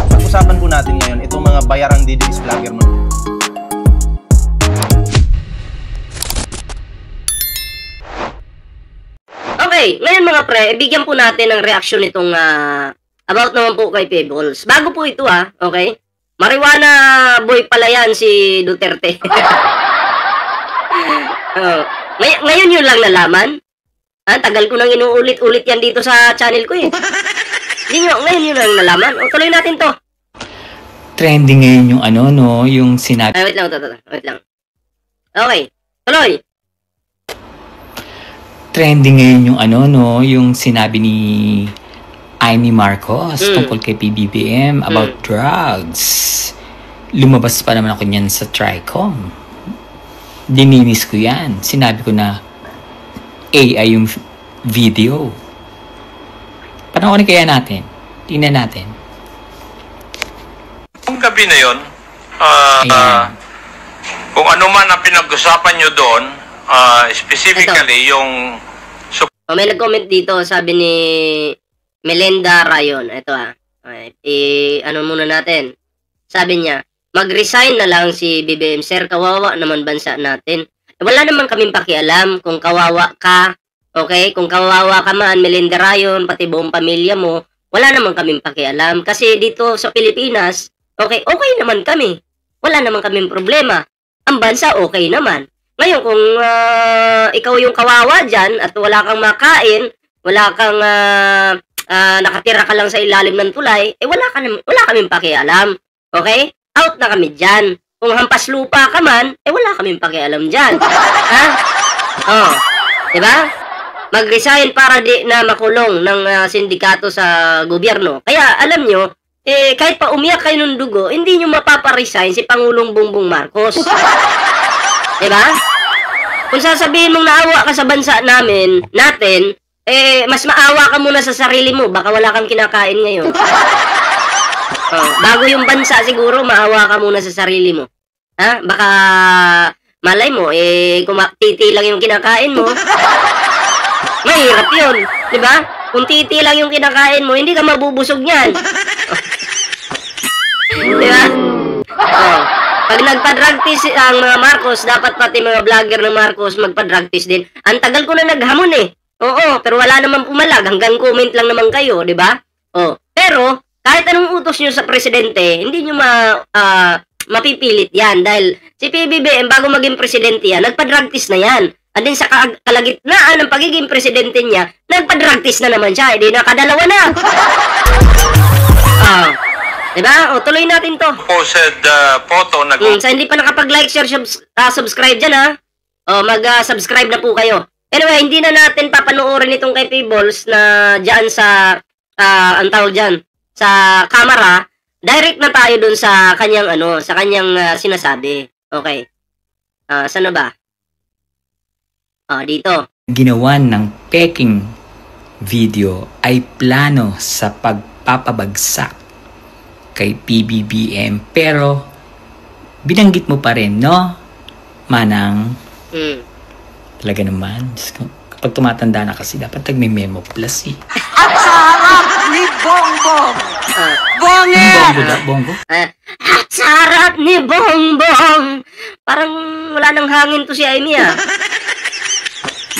Pag-usapan po natin ngayon itong mga bayarang DDS vlogger mo. Okay, ngayon mga pre, bigyan po natin ng reaksyon itong about naman po kay Pebbles. Bago po ito okay? Marijuana boy pala yan si Duterte. Ngayon yun lang nalaman. Tagal ko nang inuulit-ulit yan dito sa channel ko eh. Ngayon yun lang nalaman. Tuloy natin to. Trending ngayon yung yung sinabi. Wait lang. Okay, tuloy. Trending ngayon yung yung sinabi ni Amy Marcos tungkol kay PBBM about drugs. Lumabas pa naman ako niyan sa Tricom. Dininis ko yan. Sinabi ko na AI yung video. Panoorin kaya natin. Tingnan natin. Yung gabi na yun, kung ano man ang pinag-usapan nyo doon, specifically yung... may nag-comment dito, sabi ni Melinda Rayon. Ito ano muna natin. Sabi niya, mag-resign na lang si BBM, sir, kawawa naman bansa natin. Wala naman kaming pakialam kung kawawa ka, okay? Kung kawawa ka man, Melinda Rayon, pati buong pamilya mo, wala naman kaming pakialam. Kasi dito sa Pilipinas, okay naman kami. Wala naman kaming problema. Ang bansa, okay naman. Ngayon, kung ikaw yung kawawa dyan at wala kang makain, wala kang nakatira ka lang sa ilalim ng tulay, wala kaming pakialam. Okay? Out na kami dyan. Kung hampas lupa ka man, wala kaming pakialam dyan. Diba? Mag-resign para di na makulong ng sindikato sa gobyerno. Kaya, alam nyo, kahit pa umiyak kayo ng dugo, hindi nyo mapaparesign si Pangulong Bongbong Marcos. Diba? Kung sasabihin mong naawa ka sa bansa natin, mas maawa ka muna sa sarili mo. Baka wala kang kinakain ngayon. Bago yung bansa, siguro, maawa ka muna sa sarili mo. Baka, malay mo, kung titi lang yung kinakain mo, mahirap yun. Diba? Kung titi lang yung kinakain mo, hindi ka mabubusog niyan. Diba? Pag nagpa-drug test ang mga Marcos, dapat pati mga vlogger ng Marcos magpa-drug test din. Ang tagal ko na naghamon Oo, pero wala naman pumalag. Hanggang comment lang naman kayo, di ba? Pero, kahit anong utos nyo sa presidente, hindi nyo mapipilit yan. Dahil si PBBM, bago maging presidente yan, nagpa-drug test na yan. And then sa kalagitnaan ng pagiging presidente niya, nagpa-drug test na naman siya. Hindi nakadalawa na. Diba? Tuloy natin to. Posted photo na... Sa hindi pa nakapag-like, share, subscribe dyan mag-subscribe na po kayo. Anyway, hindi na natin papanoorin itong kay Pebbles na dyan sa, ang tawag dyan, sa camera. Direct na tayo dun sa kanyang, sa kanyang sinasabi. Okay. Saan na ba? Dito. Ginawan ng peking video ay plano sa pagpapabagsak kay PBBM, pero binanggit mo pa rin, no? Manang. Talaga naman. Kapag tumatanda na kasi, dapat nagme-memo plus At sa harap ni Bongbong. Bongo? At sa harap ni Bongbong. Parang wala nang hangin to si Amy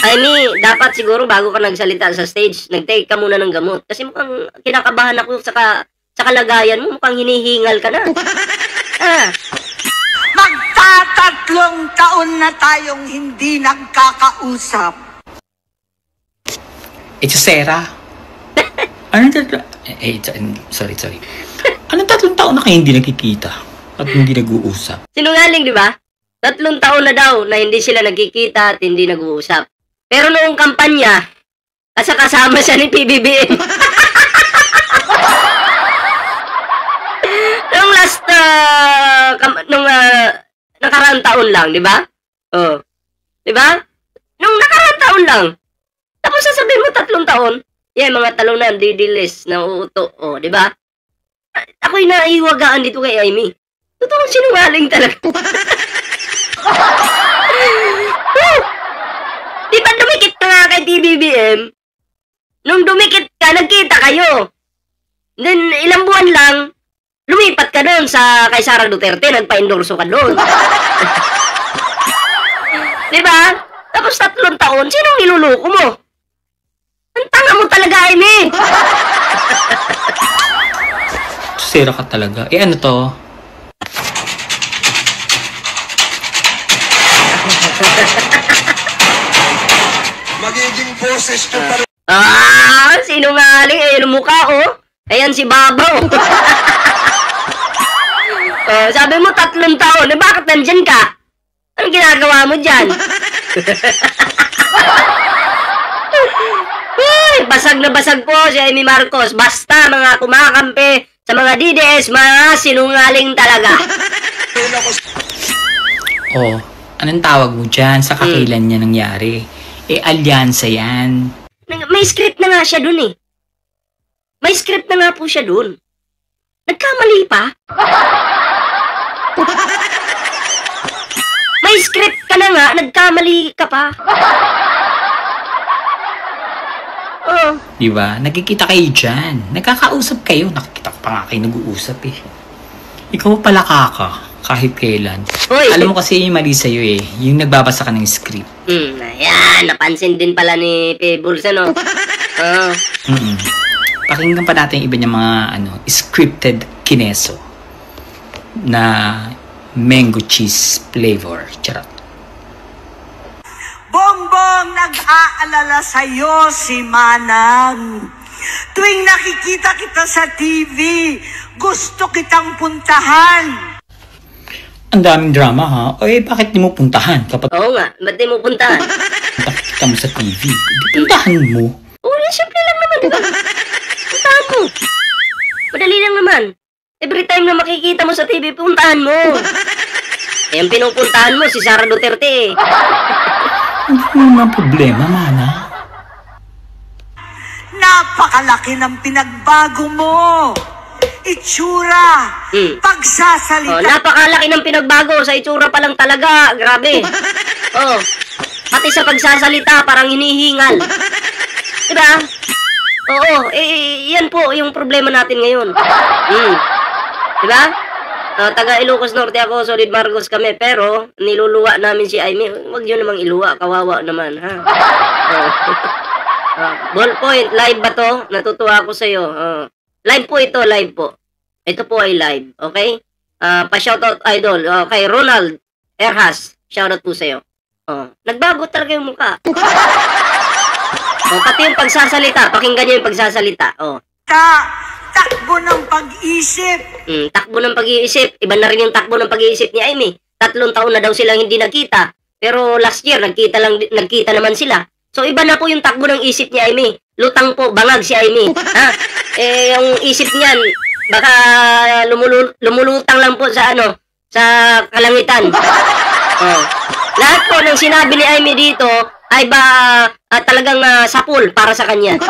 Amy, dapat siguro bago ka nagsalita sa stage, nag-take ka muna ng gamot. Kasi mukhang kinakabahan ako sa kalagayan mo, mukhang hinihingal ka na. Magtatatlong taon na tayong hindi nagkakausap. It's Sarah. Sorry. Anong 3 taon na kayo hindi nakikita at hindi nag-uusap? Sinungaling, di ba? 3 taon na daw na hindi sila nagkikita at hindi nag-uusap. Pero noong kampanya, kasama siya ni PBBM. Nung last, nakaraang taon lang, di ba? Di ba? Nung nakaraang taon lang. Tapos sasabihin mo 3 taon, mga talong na, didilis, na uuto, di ba? Ako'y naiwagaan dito kay Amy. Totoong sinungaling talaga. Di ba dumikit na nga kay PBBM? Nung dumikit ka, nagkita kayo. Then, ilang buwan lang, lumipat ka doon sa kay Sara Duterte, nagpa-endorso ka doon. Diba? Tapos 3 taon, sinong niluluko mo? Ang tanga mo talaga, Amy. Sira ka talaga. Eh ano to? Magiging boses ko pa rin. Sinungaling. Ayan ang mukha, oh. Ayan si Babaw. Sabi mo 3 taon. Eh, bakit nandyan ka? Anong ginagawa mo dyan? Basag na basag po si Amy Marcos. Basta mga kumakampi sa mga DDS, mga sinungaling talaga. Oh, anong tawag mo dyan? Sa kakailan niya nangyari? Eh, alyansa yan. May script na nga siya dun eh. May script na nga po siya dun. Nagkamali pa? May script ka na nga, nagkamali ka pa. Oh. Diba? Nagkikita kayo dyan. Nagkakausap kayo. Nakikita ko pa nga kayo nag-uusap eh. Ikaw pala kahit kailan. Hoy. Alam mo kasi yung mali sa'yo eh. Yung nagbabasa ka ng script. Ayan, napansin din pala ni Pebbles, ano? Pakinggan pa natin yung iba niyang mga scripted kineso na mango cheese flavor. Charot. Bongbong, nag-aalala sa'yo si Manang. Tuwing nakikita kita sa TV, gusto kitang puntahan. Ang daming drama ha. Eh, bakit di mo puntahan kapag Oo nga, ba't di mo puntahan? nakikita mo sa TV? Di puntahan mo. Simple lang naman, diba? Puntahan mo. Madali lang naman. Every time na makikita mo sa TV, puntahan mo. Eh, ang pinupuntahan mo, si Sara Duterte eh. Hindi mo naman problema, Mana. Napakalaki ng pinagbago mo. Itsura, pagsasalita. Napakalaki ng pinagbago. Sa itsura pa lang talaga. Grabe. Pati sa pagsasalita, parang hinihingal. Diba? Oo, yan po yung problema natin ngayon. Diba? Taga Ilocos Norte ako, Solid Marcos kami, pero niluluwa namin si Amy. Huwag yun namang iluwa, kawawa naman, ha? Ballpoint, live ba to? Natutuwa ako sa'yo. Live po ito, live po. Ito po ay live, okay? Pa-shoutout idol, kay Ronald Erhas. Shoutout po sa'yo. Nagbago talaga yung mukha. Pati yung pagsasalita, pakinggan nyo yung pagsasalita. Takbo ng pag-isip. Takbo ng pag-iisip. Iba na rin yung takbo ng pag-iisip ni Amy. 3 taon na daw silang hindi nagkita. Pero last year, nagkita naman sila. So, iba na po yung takbo ng isip ni Amy. Lutang po, bangag si Amy. Yung isip niyan, baka lumulutang lang po sa sa kalangitan. Lahat po ng sinabi ni Amy dito ay talagang sapul para sa kanya.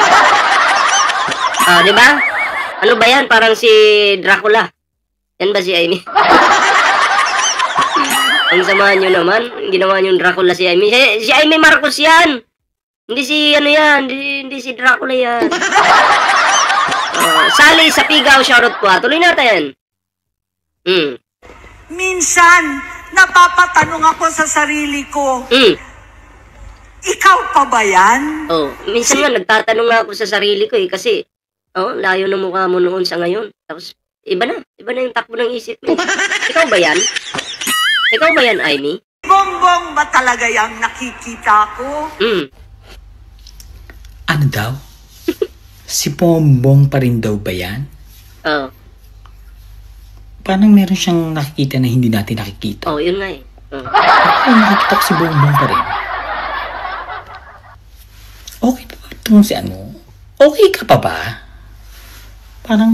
Di ba? Ano ba yan? Parang si Dracula. Yan ba si Amy? Ang samahan nyo naman. Ginawa nyo yung Dracula si Amy. Si Amy Marcos yan. Hindi si yan. Hindi si Dracula yan. Sally sa Pigaw, shoutout po. Tuloy natin. Minsan, napapatanong ako sa sarili ko. Ikaw pa ba yan? Minsan nga nagtatanong nga ako sa sarili ko kasi layo na mukha mo noon sa ngayon. Tapos, iba na yung takbo ng isip mo. Ikaw ba yan? Ikaw ba yan, Amy? Bongbong ba talaga yung nakikita ko? Ano daw? Si Bongbong pa rin daw ba yan? Parang meron siyang nakikita na hindi natin nakikita. Yun nga eh. Nakikita ko si Bongbong pa rin. Okay pa ba itong si Okay ka pa ba? Parang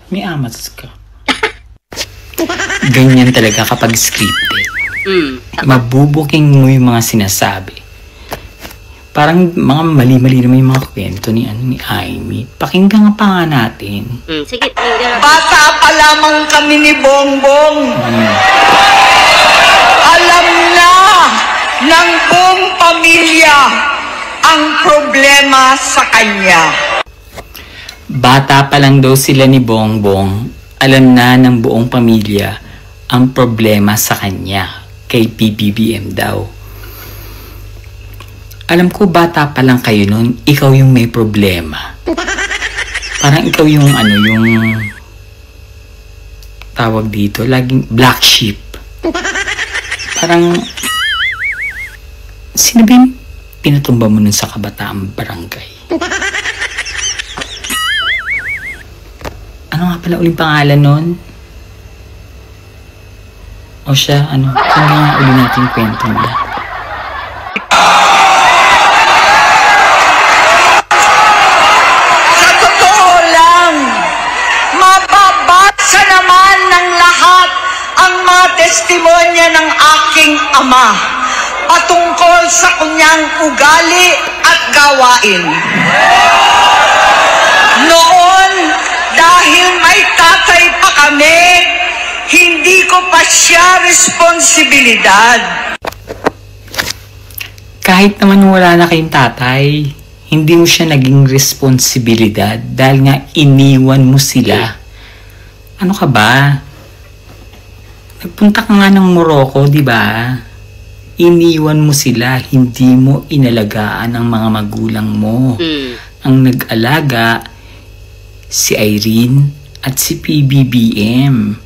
may amas ka. Ganyan talaga kapag scripted. Mabubuking mo yung mga sinasabi. Parang mga mali-mali naman yung mga kwento ni Amy. Pakinggan pa nga natin. Sige, pakinggan natin. Bata pa lamang kami ni Bongbong. Alam na ng buong pamilya ang problema sa kanya. Bata pa lang daw sila ni Bongbong, alam na ng buong pamilya ang problema sa kanya, kay PBBM daw. Alam ko bata pa lang kayo nun, ikaw yung may problema. Parang ikaw yung yung tawag dito, laging black sheep. Parang sino ba yung pinatumba mo nun sa kabataang barangay? Ano nga pala uling pangalan nun? O siya, hanggang nga uli natin kwento nila. Sa totoo lang, mababasa naman ng lahat ang mga testimonya ng aking ama patungkol sa kanyang ugali at gawain. Noon, dahil may tatay pa kami, hindi ko pa siya responsibilidad. Kahit naman wala na kayong tatay, hindi mo siya naging responsibilidad dahil nga iniwan mo sila. Ano ka ba? Nagpunta ka nga ng Morocco, di ba? Iniwan mo sila, hindi mo inalagaan ang mga magulang mo. Ang nag-alaga, si Irene at si PBBM.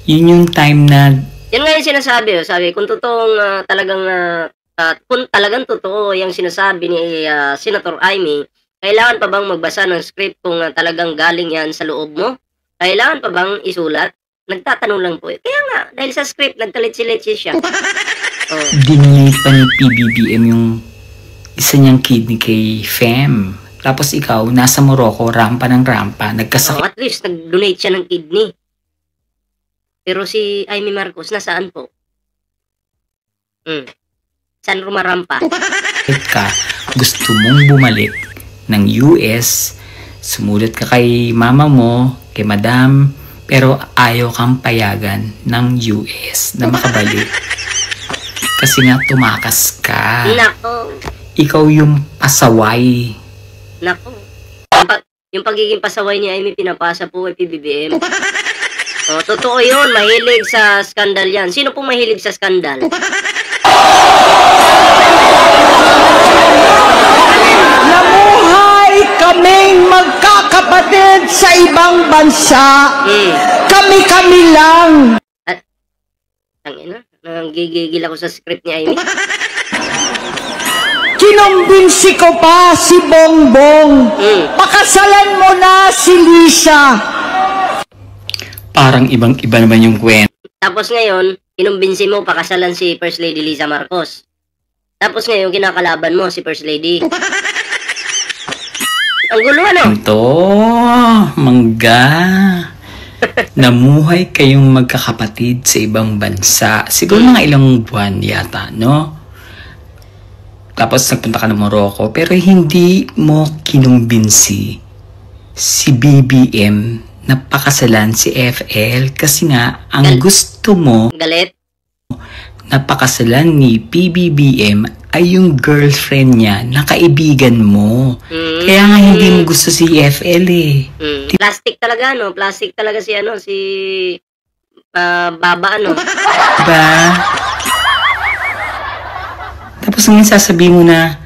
Yun yung time na Yan nga yung sinasabi. Sabi, kung totoong kung talagang totoo yung sinasabi ni Senator Amy, kailangan pa bang magbasa ng script kung talagang galing yan sa loob mo? Kailangan pa bang isulat? Nagtatanong lang po. Kaya nga, dahil sa script, nagkalitsi-litsi siya. dinate pa ni PBBM yung isa niyang kidney kay Fem. Tapos ikaw, nasa Morocco, rampa ng rampa, nagkasakit. At least, nag-donate siya ng kidney. Pero si Amy Marcos, nasaan po? Saan rumarampa? Ka, gusto mong bumalik ng US, sumulat ka kay mama mo, kay madam, pero ayaw kang payagan ng US na makabalik. Kasi nga tumakas ka. Nako. Ikaw yung pasaway. Nako. Yung pagiging pasaway ni Amy, pinapasa po kay PBBM. Totoo yun. Mahilig sa skandal yan. Sino pong mahilig sa skandal? Namuhay kaming magkakapatid sa ibang bansa. Kami-kami lang. Tangina, nanggigigil ako sa script ni Amy. Kinumbinsi ko pa si Bongbong. Pakasalan mo na si Lisa. Parang ibang-iba naman yung kwento. Tapos ngayon, kinumbinsi mo pakasalan si First Lady Liza Marcos. Tapos ngayon, kinakalaban mo si First Lady. Ang gulo, ano? Ito, mangga. Namuhay kayong magkakapatid sa ibang bansa. Siguro mga ilang buwan yata, no? Tapos nagpunta ka ng Morocco, pero hindi mo kinumbinsi si BBM na pakasalan si FL kasi nga ang gusto mo Galit? na pakasalan ni PBBM ay yung girlfriend niya na kaibigan mo. Kaya nga hindi mo gusto si FL eh. Plastic talaga, no? Plastic talaga si Baba, ano? Diba? Tapos ngayon sasabihin mo na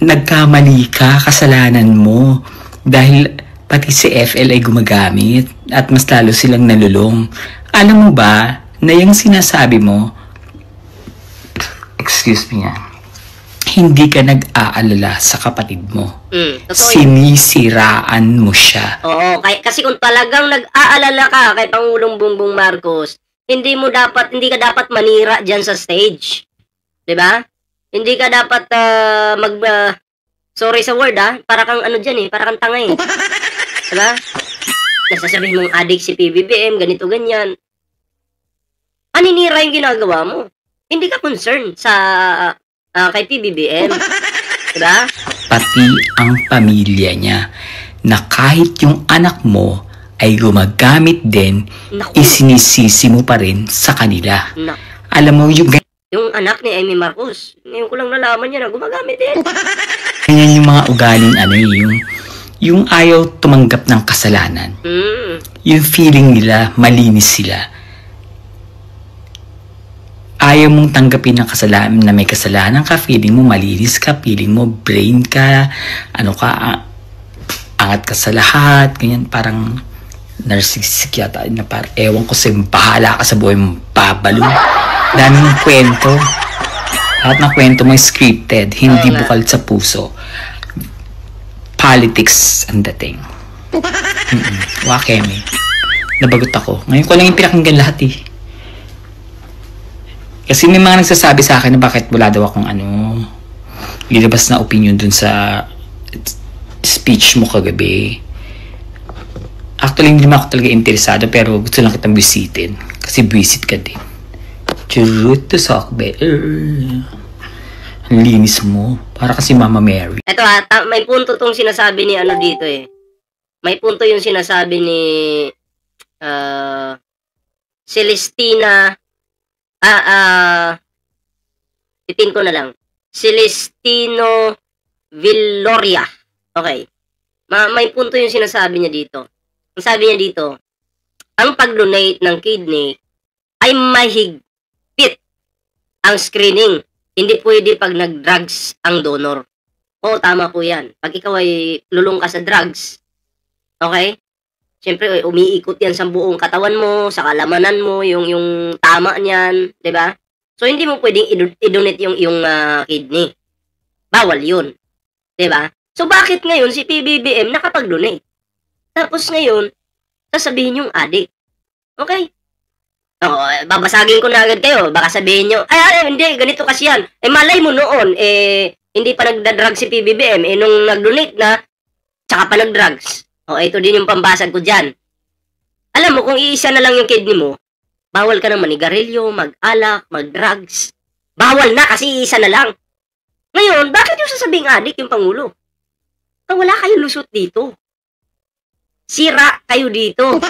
nagkamali ka, kasalanan mo dahil pati si FL ay gumagamit at mas lalo silang nalulong. Alam mo ba na yung sinasabi mo, excuse me hindi ka nag-aalala sa kapatid mo. Sinisiraan mo siya. Oo, kasi kung talagang nag-aalala ka kay Pangulong Bongbong Marcos, hindi ka dapat manira dyan sa stage. 'Di ba? Hindi ka dapat sorry sa word para kang dyan para kang tanga eh. 'Di ba? Nasasabihin mong addict si PBBM, ganito ganyan. Paninira yung ginagawa mo. Hindi ka concerned sa kay PBBM. 'Di ba? Pati ang pamilya niya na kahit yung anak mo ay gumagamit din, Naku. isinisisi mo pa rin sa kanila. Naku. Alam mo yung Yung anak ni Amy Marcos. Ngayon ko lang nalaman niya na gumagamit din. Ganyan yung mga ugaling yung ayaw tumanggap ng kasalanan. Yung feeling nila, malinis sila. Ayaw mong tanggapin ng kasalanan na may kasalanan ka, feeling mo malinis ka, feeling mo brain ka, angat ka sa lahat, ganyan, parang narcissistic yata, na parang ewan ko sa'yo, bahala ka sa buhay mo, babalo. Daming kwento. Lahat ng kwento mo scripted, hindi bukal sa puso. Politics ang dating. Wakeme. Nabagot ako. Ngayon ko lang yung pinakinggan lahat eh. Kasi may mga nagsasabi sa akin na bakit wala daw akong nilabas na opinion dun sa speech mo kagabi. Actually, hindi naman ako talaga interesado pero gusto lang kitang bisitin. Kasi visit ka din. Churut to sakbe. Ang linis mo. Para kasi Mama Mary. Ito may punto tong sinasabi ni dito eh. May punto yung sinasabi ni Celestina titin ko na lang. Celestino Villoria. Okay. May punto yung sinasabi niya dito. Ang sabi niya dito, ang pag-donate ng kidney ay mahigpit ang screening. Hindi pwede pag nag-drugs ang donor. Oo, tama po yan. Pag ikaw ay lulong ka sa drugs, okay? Siyempre, umiikot yan sa buong katawan mo, sa kalamanan mo, yung tama niyan, di ba? So, hindi mo pwedeng i-donate yung kidney. Bawal yun. Di ba? So, bakit ngayon si PBBM nakapag-donate? Tapos ngayon, sasabihin yung addict. Okay? Babasagin ko na agad kayo. Baka sabihin nyo, hindi, ganito kasi yan. Malay mo noon, hindi pa nagda-drug si PBBM. Nung nag-donate na, tsaka pa nag-drugs. Ito din yung pambasag ko dyan. Alam mo, kung iisa na lang yung kidney mo, bawal ka ng manigarilyo, mag-alak, mag-drugs. Bawal na kasi iisa na lang. Ngayon, bakit yung sasabing addict yung Pangulo? Wala kayo lusot dito. Sira kayo dito.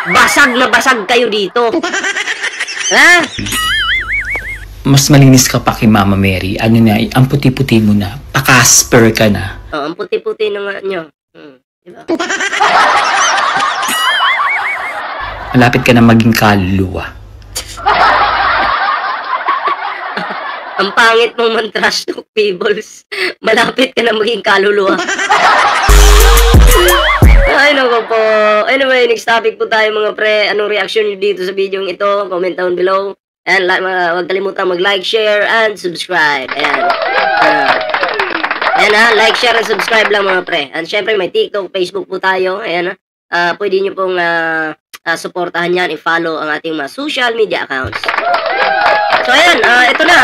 Basag na basag kayo dito. Ha? Mas malinis ka pa kay Mama Mary. Ang puti-puti mo na. Pa-Casper ka na. Ang puti-puti na nga nyo. Diba? Malapit ka na maging kaluluwa. Ang pangit mong man-trash talk, Peebles. Malapit ka na maging kaluluwa. Ay, naku po. Anyway, next topic po tayo mga pre. Anong reaction nyo dito sa video ito? Comment down below. And huwag kalimutan mag-like, share, and subscribe. Ayan like, share, and subscribe lang mga pre. And syempre may TikTok, Facebook po tayo. Ayan pwede nyo pong supportahan yan, i-follow ang ating mga social media accounts. So ayan, ito na.